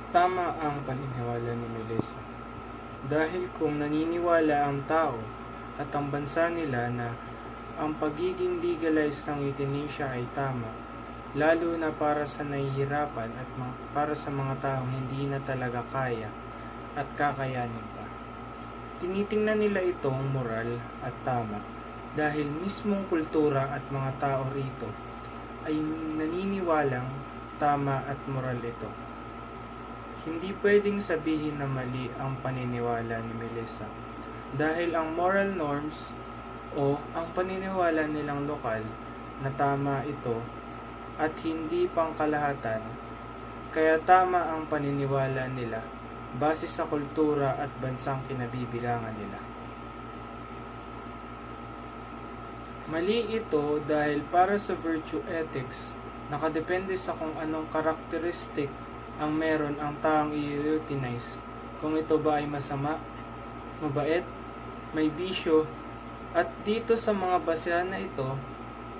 Tama ang paniniwala ni Melissa. Dahil kung naniniwala ang tao at ang bansa nila na ang pagiging legalized ng euthanasia ay tama, lalo na para sa nahihirapan at para sa mga taong hindi na talaga kaya at kakayanin pa. Tinitingnan nila itong moral at tama dahil mismong kultura at mga tao rito ay naniniwalang tama at moral ito. Hindi pwedeng sabihin na mali ang paniniwala ni Melissa dahil ang moral norms o ang paniniwala nilang lokal na tama ito at hindi pangkalahatan, kaya tama ang paniniwala nila base sa kultura at bansang kinabibilangan nila. Mali ito dahil para sa virtue ethics, nakadepende sa kung anong karakteristik ang meron ang taong i-euthanize, kung ito ba ay masama, mabait, may bisyo, at dito sa mga basehan na ito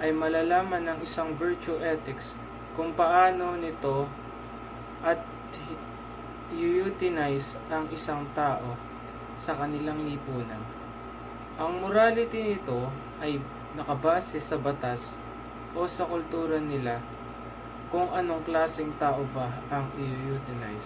ay malalaman ng isang virtue ethics kung paano nito at i-euthanize ang isang tao sa kanilang lipunan. Ang morality nito ay nakabase sa batas o sa kultura nila kung anong klaseng tao ba ang i-euthanize.